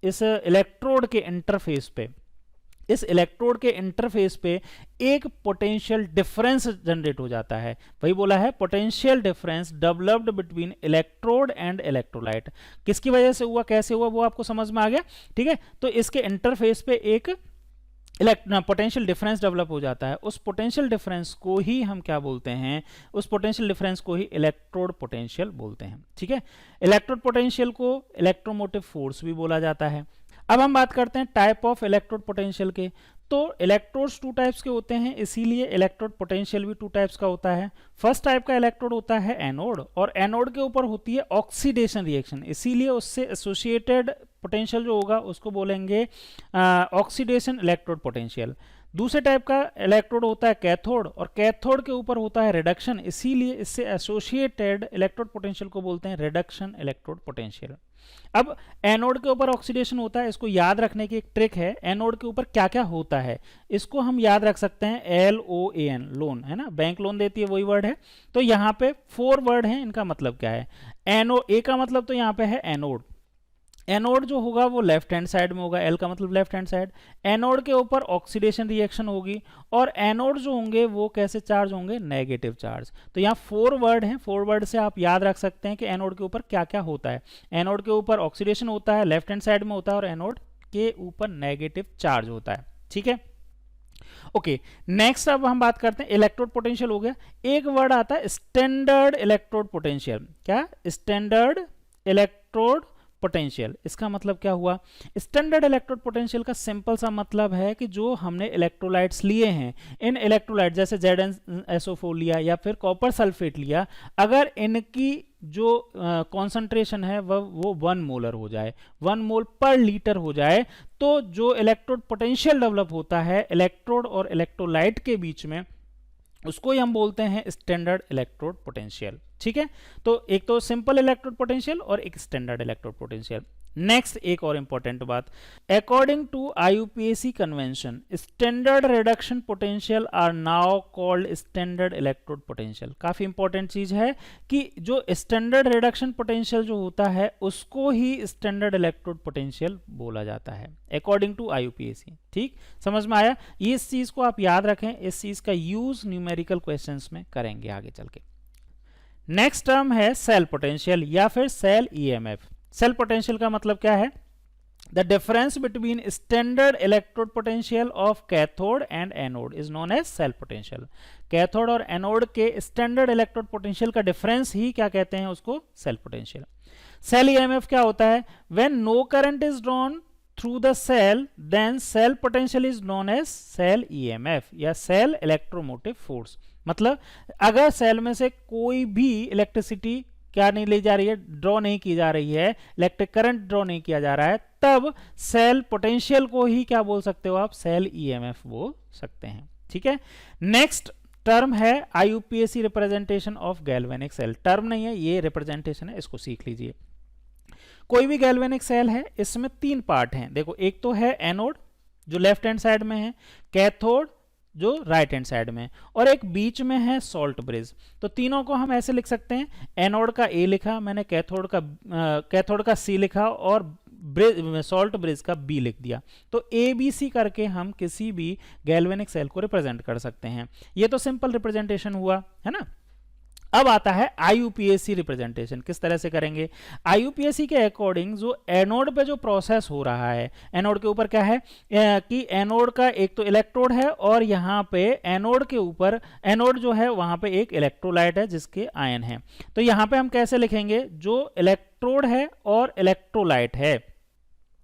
इस इलेक्ट्रोड के इंटरफेस पे, इस इलेक्ट्रोड के इंटरफेस पे एक पोटेंशियल डिफरेंस जनरेट हो जाता है। वही बोला है, potential difference developed between electrode and electrolyte. किसकी वजह से हुआ, कैसे हुआ, वो आपको समझ में आ गया, ठीक है। तो इसके इंटरफेस पे एक पोटेंशियल डिफरेंस डेवलप हो जाता है। उस पोटेंशियल डिफरेंस को ही हम क्या बोलते हैं, उस पोटेंशियल डिफरेंस को ही इलेक्ट्रोड पोटेंशियल बोलते हैं, ठीक है। इलेक्ट्रोड पोटेंशियल को इलेक्ट्रोमोटिव फोर्स भी बोला जाता है। अब हम बात करते हैं टाइप ऑफ इलेक्ट्रोड पोटेंशियल के। तो इलेक्ट्रोड्स 2 टाइप्स के होते हैं, इसीलिए इलेक्ट्रोड पोटेंशियल भी 2 टाइप्स का होता है। फर्स्ट टाइप का इलेक्ट्रोड होता है एनोड, और एनोड के ऊपर होती है ऑक्सीडेशन रिएक्शन, इसीलिए उससे एसोसिएटेड पोटेंशियल जो होगा उसको बोलेंगे ऑक्सीडेशन इलेक्ट्रोड पोटेंशियल। दूसरे टाइप का इलेक्ट्रोड होता है कैथोड, और कैथोड के ऊपर होता है रिडक्शन, इसीलिए इससे एसोसिएटेड इलेक्ट्रोड पोटेंशियल को बोलते हैं रिडक्शन इलेक्ट्रोड पोटेंशियल। अब एनोड के ऊपर ऑक्सीडेशन होता है, इसको याद रखने की एक ट्रिक है, एनोड के ऊपर क्या क्या होता है इसको हम याद रख सकते हैं, LOAN, लोन, है ना, बैंक लोन देती है, वही वर्ड है। तो यहाँ पे 4 वर्ड हैं, इनका मतलब क्या है, ए का मतलब तो यहाँ पे है एनोड, एनोड जो होगा वो लेफ्ट हैंड साइड में होगा, एल का मतलब लेफ्ट हैंड साइड। एनोड के ऊपर ऑक्सीडेशन रिएक्शन होगी, और एनोड जो होंगे वो कैसे चार्ज होंगे, नेगेटिव चार्ज। तो यहाँ 4 वर्ड हैं, 4 वर्ड से आप याद रख सकते हैं कि एनोड के ऊपर क्या क्या होता है। एनोड के ऊपर ऑक्सीडेशन होता है, लेफ्ट हैंड साइड में होता है, और एनोड के ऊपर नेगेटिव चार्ज होता है, ठीक है। ओके, नेक्स्ट अब हम बात करते हैं इलेक्ट्रोड पोटेंशियल हो गया। एक वर्ड आता है स्टैंडर्ड इलेक्ट्रोड पोटेंशियल। क्या, स्टैंडर्ड इलेक्ट्रोड पोटेंशियल, इसका मतलब क्या हुआ, स्टैंडर्ड इलेक्ट्रोड पोटेंशियल का सिंपल सा मतलब है कि जो हमने इलेक्ट्रोलाइट्स लिए हैं, इन इलेक्ट्रोलाइट जैसे ZnSO4 लिया या फिर कॉपर सल्फेट लिया, अगर इनकी जो कॉन्सेंट्रेशन है वो 1 मोलर हो जाए, 1 मोल पर लीटर हो जाए, तो जो इलेक्ट्रोड पोटेंशियल डेवलप होता है इलेक्ट्रोड और इलेक्ट्रोलाइट के बीच में, उसको ही हम बोलते हैं स्टैंडर्ड इलेक्ट्रोड पोटेंशियल, ठीक है। तो एक तो सिंपल इलेक्ट्रोड पोटेंशियल और एक स्टैंडर्ड इलेक्ट्रोड पोटेंशियल। नेक्स्ट एक और इंपॉर्टेंट बात, according to IUPAC convention standard reduction potential are now called standard electrode potential. काफी इंपॉर्टेंट चीज है कि जो स्टैंडर्ड रिडक्शन पोटेंशियल जो होता है उसको ही स्टैंडर्ड इलेक्ट्रोड पोटेंशियल बोला जाता है अकॉर्डिंग टू IUPAC। ठीक, समझ में आया, ये इस चीज को आप याद रखें, इस चीज का यूज न्यूमेरिकल क्वेश्चंस में करेंगे आगे चल के। नेक्स्ट टर्म है सेल पोटेंशियल या फिर सेल EMF। सेल पोटेंशियल का मतलब क्या है, the difference between standard electrode potential of cathode and anode is known as cell potential. Cathode और एनोड के स्टैंडर्ड इलेक्ट्रोड पोटेंशियल का डिफरेंस ही क्या कहते हैं, उसको सेल पोटेंशियल। सेल EMF क्या होता है, when no current is drawn through the cell then cell potential is known as cell EMF या सेल इलेक्ट्रोमोटिव फोर्स। मतलब अगर सेल में से कोई भी इलेक्ट्रिसिटी क्या नहीं ली जा रही है, ड्रॉ नहीं की जा रही है, इलेक्ट्रिक करंट ड्रॉ नहीं किया जा रहा है, तब सेल पोटेंशियल को ही क्या बोल सकते हो आप, सेल EMF बोल सकते हैं, ठीक है। नेक्स्ट टर्म है IUPAC representation of galvanic cell. Term नहीं है, ये रिप्रेजेंटेशन है, इसको सीख लीजिए। कोई भी गैल्वेनिक सेल है, इसमें 3 पार्ट हैं। देखो, एक तो है एनोड जो लेफ्ट हैंड साइड में है, कैथोड जो राइट हैंड साइड में, और एक बीच में है सॉल्ट ब्रिज। तो तीनों को हम ऐसे लिख सकते हैं, एनोड का A लिखा मैंने, कैथोड का C लिखा, और सॉल्ट ब्रिज का B लिख दिया। तो ABC करके हम किसी भी गैल्वेनिक सेल को रिप्रेजेंट कर सकते हैं। ये तो सिंपल रिप्रेजेंटेशन हुआ, है ना। अब आता है IUPAC रिप्रेजेंटेशन, किस तरह से करेंगे। IUPAC के अकॉर्डिंग जो एनोड पे जो प्रोसेस हो रहा है, एनोड के ऊपर क्या है कि एनोड का एक तो इलेक्ट्रोड है, और यहाँ पे एनोड के ऊपर, एनोड जो है वहां पे एक इलेक्ट्रोलाइट है जिसके आयन है। तो यहाँ पे हम कैसे लिखेंगे, जो इलेक्ट्रोड है और इलेक्ट्रोलाइट है,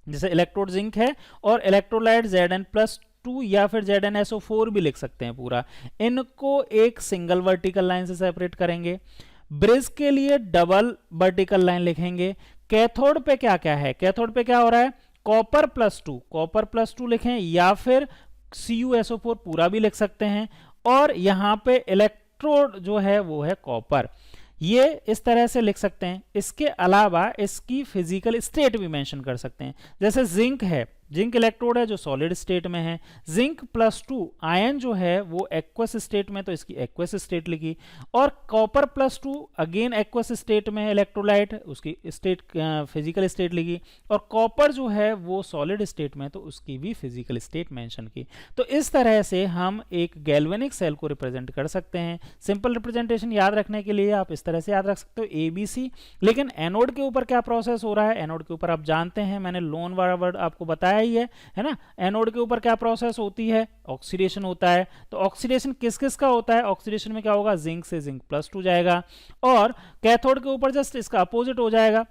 जैसे इलेक्ट्रोड जिंक है और इलेक्ट्रोलाइट Zn+2 या फिर ZnSO4 भी लिख सकते हैं पूरा, इनको एक सिंगल वर्टिकल लाइन से सेपरेट करेंगे। ब्रिज के लिए डबल वर्टिकल लाइन लिखेंगे। कैथोड पे क्या क्या है, कैथोड पे क्या हो रहा है, कॉपर प्लस 2 लिखें, या फिर CuSO4 पूरा भी लिख सकते हैं, और यहाँ पे इलेक्ट्रोड जो है वो है कॉपर, ये इस तरह से लिख सकते हैं। इसके अलावा इसकी फिजिकल स्टेट भी मेंशन कर सकते हैं, जैसे जिंक है, जिंक इलेक्ट्रोड है जो सॉलिड स्टेट में है, जिंक +2 आयन जो है वो एक्वस स्टेट में, तो इसकी एक्वस स्टेट लिखी, और कॉपर +2 अगेन एक्वस स्टेट में है इलेक्ट्रोलाइट, उसकी स्टेट फिजिकल स्टेट लिखी, और कॉपर जो है वो सॉलिड स्टेट में, तो उसकी भी फिजिकल स्टेट मेंशन की। तो इस तरह से हम एक गैल्वेनिक सेल को रिप्रेजेंट कर सकते हैं। सिंपल रिप्रेजेंटेशन याद रखने के लिए आप इस तरह से याद रख सकते हो ABC। लेकिन एनोड के ऊपर क्या प्रोसेस हो रहा है, एनोड के ऊपर आप जानते हैं, मैंने लोन वाला वर्ड आपको बताया ही है ना। एनोड के ऊपर क्या प्रोसेस होती है, ऑक्सीडेशन होता है। तो ऑक्सीडेशन किस किस का होता है, ऑक्सीडेशन में क्या होगा, जिंक से जिंक +2 जाएगा, और कैथोड के ऊपर जस्ट इसका अपोजिट हो जाएगा,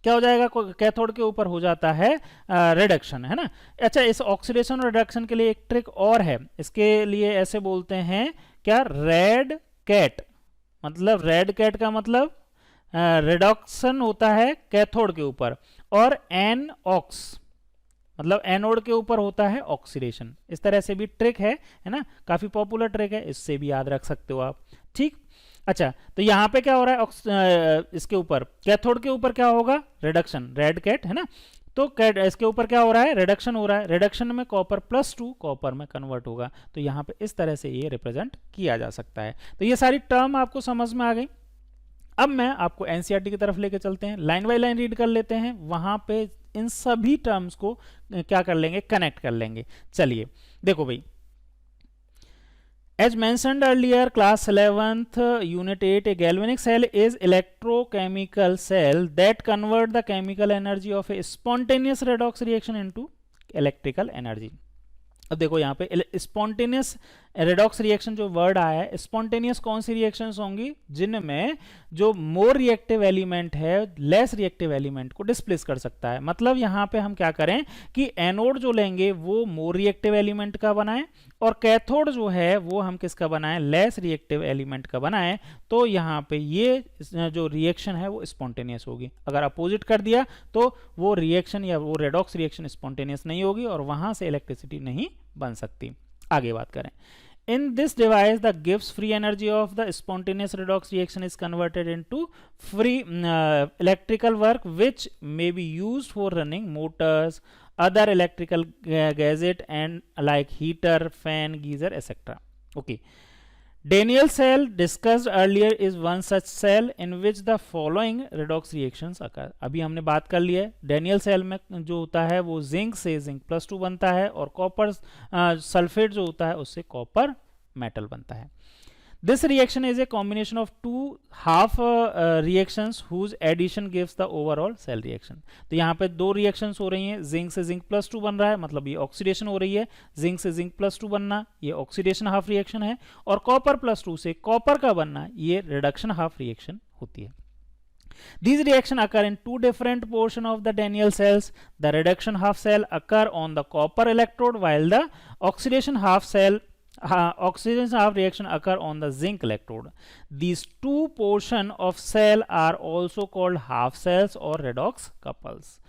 क्या हो जाएगा, कैथोड के ऊपर हो जाता है रिडक्शन, है ना। अच्छा, इस ऑक्सीडेशन और रिडक्शन के लिए एक ट्रिक और है, इसके लिए ऐसे बोलते हैं क्या, रेड कैट, मतलब रेड कैट का मतलब रिडक्शन होता है कैथोड के ऊपर, और एन ऑक्स मतलब एनोड के ऊपर होता है ऑक्सीडेशन। इस तरह से भी ट्रिक है ना, काफी पॉपुलर ट्रिक है, इससे भी याद रख सकते हो आप, ठीक। अच्छा, तो यहाँ पे क्या हो रहा है, इसके ऊपर कैथोड के ऊपर क्या होगा, रिडक्शन, रेड कैट, है ना। तो इसके ऊपर क्या हो रहा है, रिडक्शन हो रहा है, रिडक्शन में कॉपर +2 कॉपर में कन्वर्ट होगा, तो यहाँ पे इस तरह से ये रिप्रेजेंट किया जा सकता है। तो ये सारी टर्म आपको समझ में आ गई। अब मैं आपको एनसीईआरटी की तरफ लेके चलते हैं, लाइन बाय लाइन रीड कर लेते हैं, वहां पे इन सभी टर्म्स को क्या कर लेंगे, कनेक्ट कर लेंगे। चलिए देखो भाई, as mentioned earlier, class 11th unit 8, a galvanic cell is electrochemical cell that convert the chemical energy of a spontaneous redox reaction into electrical energy। अब देखो यहाँ पे स्पॉन्टेनियस रेडॉक्स रिएक्शन जो वर्ड आया है, स्पॉन्टेनियस कौन सी रिएक्शंस होंगी, जिनमें जो मोर रिएक्टिव एलिमेंट है लेस रिएक्टिव एलिमेंट को डिस्प्लेस कर सकता है। मतलब यहाँ पे हम क्या करें कि एनोड जो लेंगे वो मोर रिएक्टिव एलिमेंट का बनाएं, और कैथोड जो है वो हम किसका बनाएं, लेस रिएक्टिव एलिमेंट का बनाएं। तो यहाँ पे ये जो रिएक्शन है वो स्पॉन्टेनियस होगी। अगर अपोजिट कर दिया तो वो रिएक्शन या वो रेडॉक्स रिएक्शन स्पॉन्टेनियस नहीं होगी, और वहां से इलेक्ट्रिसिटी नहीं बन सकती। आगे बात करें, in this device the Gibbs free energy of the spontaneous redox reaction is converted into free electrical work which may be used for running motors, other electrical gadget and like heater, fan, geyser, etc. Okay, Daniell cell discussed earlier is one such cell in which the following redox reactions occur। अभी हमने बात कर ली है, Daniel cell में जो होता है वो जिंक से जिंक +2 बनता है, और कॉपर सल्फेट जो होता है उससे कॉपर मेटल बनता है। This reaction is a combination of two half reactions whose addition gives the overall cell reaction। तो यहाँ पे दो reactions हो रही हैं, जिंक से जिंक +2 बन रहा है, मतलब ये ऑक्सीडेशन हो रही है, जिंक से जिंक +2 बनना ये ऑक्सीडेशन हाफ रिएक्शन है, और कॉपर +2 से कॉपर का बनना ये रिडक्शन हाफ रिएक्शन होती है। These reactions occur in two different portions of the Daniell cells. The reduction half cell occur on the copper electrode, while the oxidation half reaction occur on the zinc electrode. These two portions of cell are also called half cells or redox couples.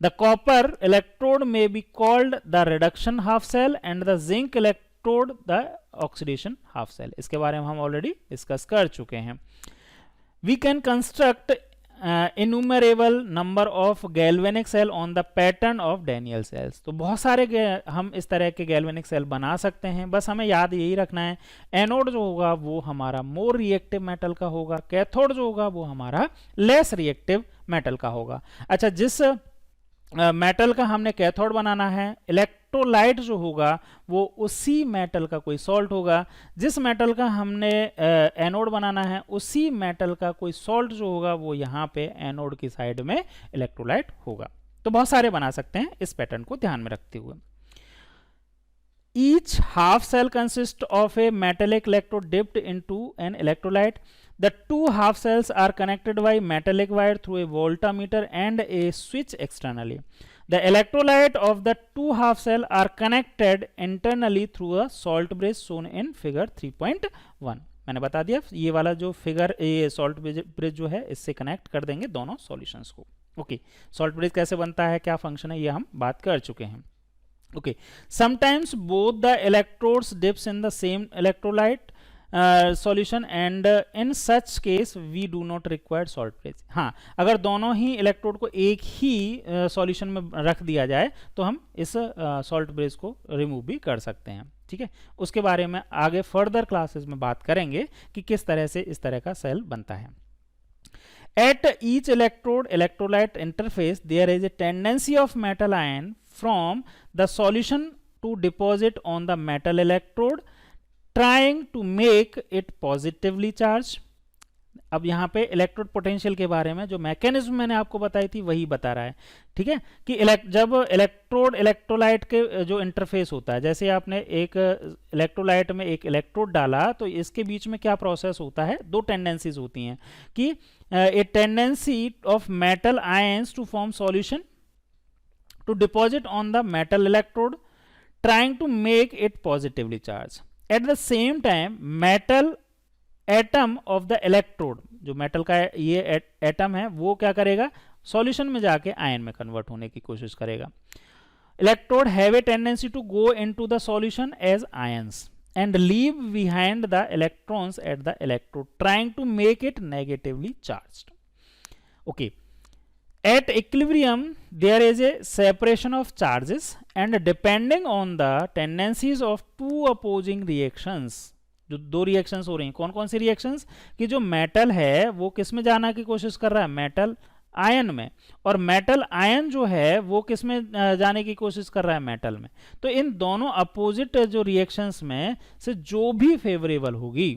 The copper electrode may be called the reduction half cell and the zinc electrode the oxidation half cell। इसके बारे में हम already discuss कर चुके हैं। We can construct innumerable number of galvanic cell on the pattern of Daniell cells। तो बहुत सारे हम इस तरह के galvanic cell बना सकते हैं, बस हमें याद यही रखना है, एनोड जो होगा वो हमारा मोर रिएक्टिव मेटल का होगा, कैथोड जो होगा वो हमारा लेस रिएक्टिव मेटल का होगा। अच्छा, जिस मेटल का हमने कैथोड बनाना है, इलेक्ट्रोलाइट जो होगा वो उसी मेटल का कोई सॉल्ट होगा, जिस मेटल का हमने एनोड बनाना है उसी मेटल का कोई सॉल्ट जो होगा वो यहाँ पे एनोड की साइड में इलेक्ट्रोलाइट होगा। तो बहुत सारे बना सकते हैं इस पैटर्न को ध्यान में रखते हुए। Each half cell consists of a metallic electrode dipped into an electrolyte. The two half cells are connected by metallic wire through a voltmeter and a switch externally. The electrolyte of the two half cell are connected internally through a salt bridge shown in figure 3.1। मैंने बता दिया, ये वाला जो figure, ये salt bridge जो है इससे कनेक्ट कर देंगे दोनों सॉल्यूशंस को। ओके, सॉल्ट ब्रिज कैसे बनता है, क्या फंक्शन है, ये हम बात कर चुके हैं। Okay, sometimes both the electrodes dips in the same electrolyte solution and in such case we do not required salt bridge. हाँ, अगर दोनों ही इलेक्ट्रोड को एक ही सॉल्यूशन में रख दिया जाए तो हम इस सॉल्ट ब्रिज को रिमूव भी कर सकते हैं। ठीक है, उसके बारे में आगे फर्दर क्लासेस में बात करेंगे कि किस तरह से इस तरह का सेल बनता है। At each electrode electrolyte interface there is a tendency of metal ion from the solution to deposit on the metal electrode trying to make it positively charged। अब यहाँ पे इलेक्ट्रोड पोटेंशियल के बारे में जो मैकेनिज्म मैंने आपको बताई थी वही बता रहा है। ठीक है, कि जब इलेक्ट्रोड इलेक्ट्रोलाइट के जो इंटरफेस होता है, जैसे आपने एक इलेक्ट्रोलाइट में एक इलेक्ट्रोड डाला तो इसके बीच में क्या प्रोसेस होता है, दो टेंडेंसीज होती हैं कि a tendency of metal ions to form solution to deposit on the metal electrode trying to make it positively charge. At the same time metal atom of the electrode, जो metal का ये atom है वो क्या करेगा, solution में जाके ion में कन्वर्ट होने की कोशिश करेगा। Electrode have a tendency to go into the solution as ions and leave behind the electrons at the electrode trying to make it negatively charged. Okay, at equilibrium there is a separation of charges and depending on the tendencies of two opposing reactions, जो दो reactions हो रही हैं, कौन कौन सी reactions, कि जो metal है वो किस में जाना की कोशिश कर रहा है, मेटल आयन में, और मेटल आयन जो है वो किस में जाने की कोशिश कर रहा है, मेटल में। तो इन दोनों अपोजिट जो रिएक्शंस में से जो भी फेवरेबल होगी,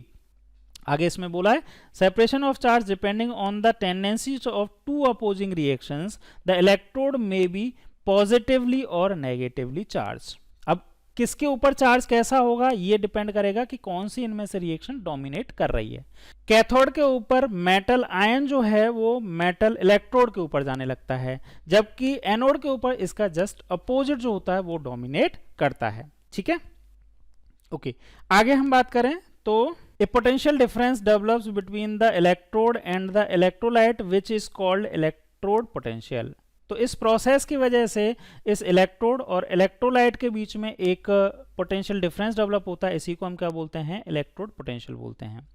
आगे इसमें बोला है separation of charge depending on the tendencies of to opposing reactions the electrode में बी पॉजिटिवली और नेगेटिवली चार्ज। अब किसके ऊपर चार्ज कैसा होगा ये डिपेंड करेगा कि कौन सी इनमें से रिएक्शन डोमिनेट कर रही है। कैथोड के ऊपर मेटल आयन जो है वो मेटल इलेक्ट्रोड के ऊपर जाने लगता है, जबकि एनोड के ऊपर इसका जस्ट अपोजिट जो होता है वो डोमिनेट करता है। ठीक है, ओके, आगे हम बात करें तो a potential difference develops between the electrode and the electrolyte which is called electrode potential। तो इस प्रोसेस की वजह से इस इलेक्ट्रोड और इलेक्ट्रोलाइट के बीच में एक पोटेंशियल डिफरेंस डेवलप होता है, इसी को हम क्या बोलते हैं, इलेक्ट्रोड पोटेंशियल बोलते हैं।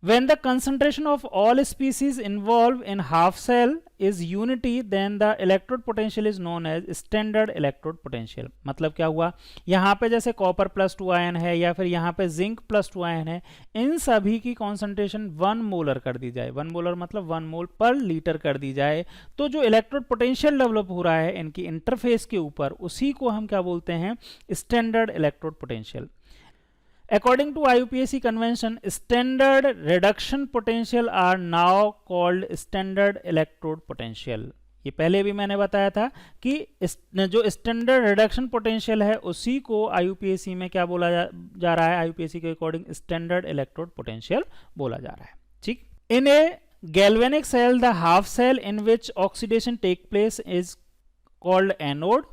When the concentration of all species involved in half cell is unity, then the electrode potential is known as standard electrode potential। मतलब क्या हुआ, यहाँ पे जैसे कॉपर +2 आयन है या फिर यहाँ पे जिंक +2 आयन है, इन सभी की कॉन्सेंट्रेशन 1 मोलर कर दी जाए, 1 मोलर मतलब 1 मोल पर लीटर कर दी जाए, तो जो इलेक्ट्रोड पोटेंशियल डेवलप हो रहा है इनकी इंटरफेस के ऊपर, उसी को हम क्या बोलते हैं, standard electrode potential. According to IUPAC convention, standard reduction potential are now called standard electrode potential। ये पहले भी मैंने बताया था कि जो स्टैंडर्ड रिडक्शन पोटेंशियल है उसी को IUPAC में क्या बोला जा रहा है, IUPAC के अकॉर्डिंग स्टैंडर्ड इलेक्ट्रोड पोटेंशियल बोला जा रहा है। ठीक, इन ए galvanic cell the half cell in which oxidation take place is called anode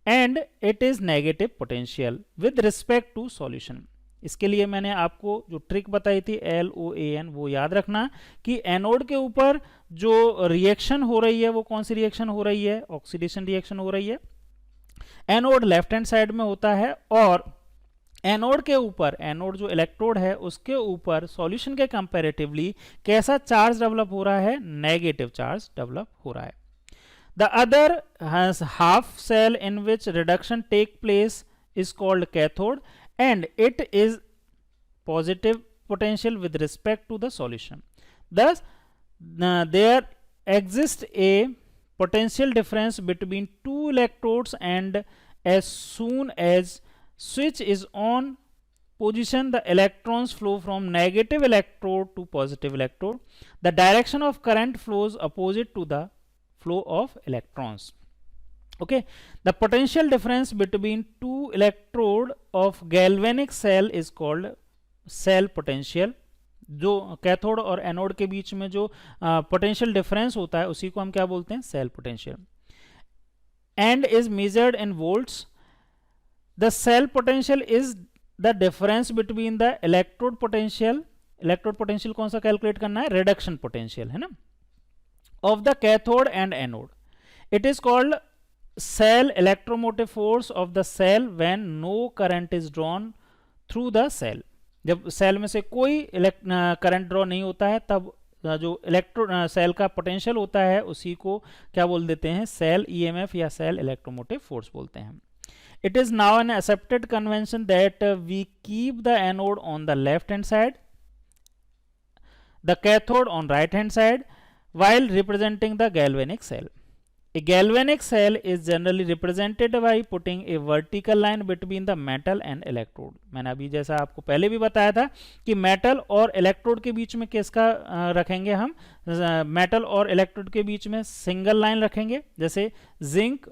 and it is negative potential with respect to solution। इसके लिए मैंने आपको जो ट्रिक बताई थी LOAN वो याद रखना कि एनोड के ऊपर जो रिएक्शन हो रही है वो कौन सी रिएक्शन हो रही है, ऑक्सीडेशन रिएक्शन हो रही है। एनोड लेफ्ट हैंड साइड में होता है और एनोड के ऊपर, एनोड जो इलेक्ट्रोड है उसके ऊपर सॉल्यूशन के कंपैरेटिवली कैसा चार्ज डेवलप हो रहा है, नेगेटिव चार्ज डेवलप हो रहा है। The other half cell in which reduction take place is called cathode and it is positive potential with respect to the solution। Thus there exists a potential difference between two electrodes and as soon as switch is on position the electrons flow from negative electrode to positive electrode। The direction of current flows opposite to the flow of electrons। Okay, the potential difference between two electrode of galvanic cell is called cell potential। जो cathode और anode के बीच में जो potential difference होता है उसी को हम क्या बोलते हैं, cell potential, and is measured in volts. The cell potential is the difference between the electrode potential. Electrode potential कौन सा कैलकुलेट करना है, रिडक्शन पोटेंशियल है ना, of the cathode and anode. It is called cell electromotive force of the cell when no current is drawn through the cell. जब cell में से कोई करंट ड्रॉ नहीं होता है तब जो सेल का पोटेंशियल होता है उसी को क्या बोल देते हैं, सेल ईएमएफ या सेल इलेक्ट्रोमोटिव फोर्स बोलते हैं. It is now an accepted convention that we keep the anode on the left hand side, the cathode on right hand side while representing the galvanic cell. A galvanic cell is generally represented by putting a vertical line between the metal and electrode. मैंने अभी जैसा आपको पहले भी बताया था कि metal और इलेक्ट्रोड के बीच में किसका रखेंगे हम, मेटल और इलेक्ट्रोड के बीच में सिंगल लाइन रखेंगे. जैसे जिंक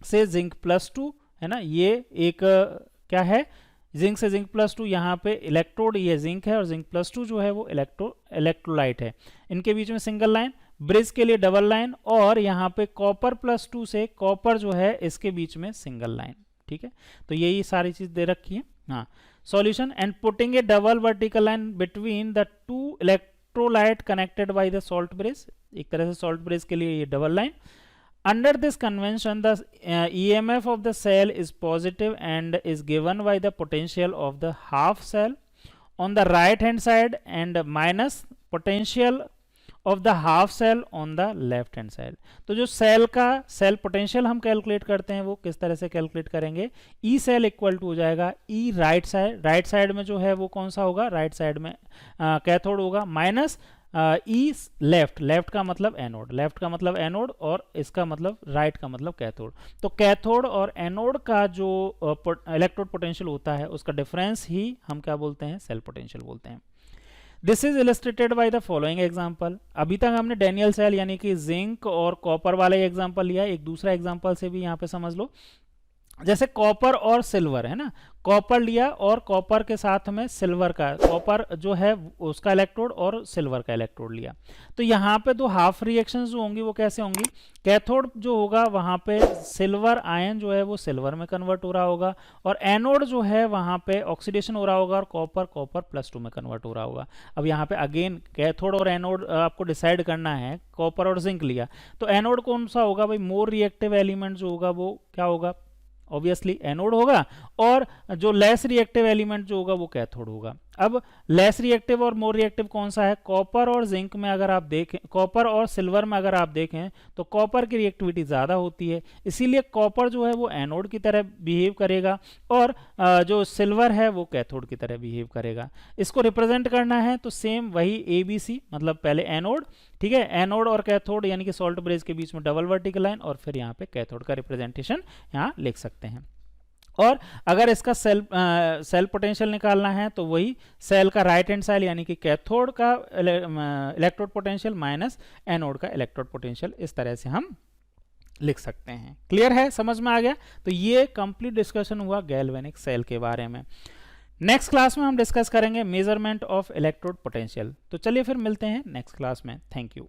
से जिंक +2 है ना, ये एक क्या है, जिंक से जिंक +2, यहाँ पे इलेक्ट्रोड ये जिंक है और जिंक +2 जो है वो इलेक्ट्रोलाइट है. इनके बीच में सिंगल लाइन, ब्रिज के लिए डबल लाइन, और यहाँ पे कॉपर +2 से कॉपर जो है इसके बीच में सिंगल लाइन. ठीक है, तो यही सारी चीज दे रखी है. हाँ, solution and putting A double vertical line between the two electrolyte connected by the salt bridge. एक तरह से सॉल्ट ब्रिज के लिए ये double line. Under this convention, the EMF of the cell is positive and is given by the potential of the half cell on the right hand side and minus potential of the half cell on the left hand side. तो जो cell का cell potential हम calculate करते हैं वो किस तरह से कैलकुलेट करेंगे, ई सेल इक्वल टू हो जाएगा ई राइट साइड. राइट साइड में जो है वो कौन सा होगा, राइट साइड में कैथोड होगा, माइनस ई लेफ्ट. लेफ्ट का मतलब एनोड, लेफ्ट का मतलब एनोड और इसका मतलब राइट का मतलब कैथोड. तो कैथोड और एनोड का जो इलेक्ट्रोड पोटेंशियल होता है उसका डिफरेंस ही हम क्या बोलते हैं, सेल पोटेंशियल बोलते हैं. This is illustrated by the following example. अभी तक हमने डैनियल सेल यानी कि जिंक और कॉपर वाला एग्जांपल लिया, एक दूसरा एग्जांपल से भी यहाँ पे समझ लो. जैसे कॉपर और सिल्वर है ना, कॉपर लिया और कॉपर के साथ में सिल्वर का, कॉपर जो है उसका इलेक्ट्रोड और सिल्वर का इलेक्ट्रोड लिया. तो यहाँ पे दो हाफ रिएक्शंस जो होंगी वो कैसे होंगी, कैथोड जो होगा वहाँ पे सिल्वर आयन जो है वो सिल्वर में कन्वर्ट हो रहा होगा और एनोड जो है वहाँ पे ऑक्सीडेशन हो रहा होगा और कॉपर +2 में कन्वर्ट हो रहा होगा. अब यहाँ पे अगेन कैथोड और एनोड आपको डिसाइड करना है. कॉपर और जिंक लिया तो एनोड कौन सा होगा भाई, मोर रिएक्टिव एलिमेंट जो होगा वो क्या होगा, ऑब्वियसली एनोड होगा, और जो लेस रिएक्टिव एलिमेंट जो होगा वो कैथोड होगा. अब लेस रिएक्टिव और मोर रिएक्टिव कौन सा है, कॉपर और जिंक में अगर आप देखें, कॉपर और सिल्वर में अगर आप देखें तो कॉपर की रिएक्टिविटी ज़्यादा होती है, इसीलिए कॉपर जो है वो एनोड की तरह बिहेव करेगा और जो सिल्वर है वो कैथोड की तरह बिहेव करेगा. इसको रिप्रेजेंट करना है तो सेम वही ABC, मतलब पहले एनोड, ठीक है, एनोड और कैथोड यानी कि सॉल्ट ब्रिज के बीच में डबल वर्टिकल लाइन और फिर यहाँ पे कैथोड का रिप्रेजेंटेशन यहाँ लिख सकते हैं. और अगर इसका सेल पोटेंशियल निकालना है तो वही सेल का राइट हैंड साइड यानी कि कैथोड का इलेक्ट्रोड पोटेंशियल माइनस एनोड का इलेक्ट्रोड पोटेंशियल, इस तरह से हम लिख सकते हैं. क्लियर है, समझ में आ गया. तो ये कंप्लीट डिस्कशन हुआ गैल्वेनिक सेल के बारे में. नेक्स्ट क्लास में हम डिस्कस करेंगे मेजरमेंट ऑफ इलेक्ट्रोड पोटेंशियल. तो चलिए फिर मिलते हैं नेक्स्ट क्लास में. Thank you.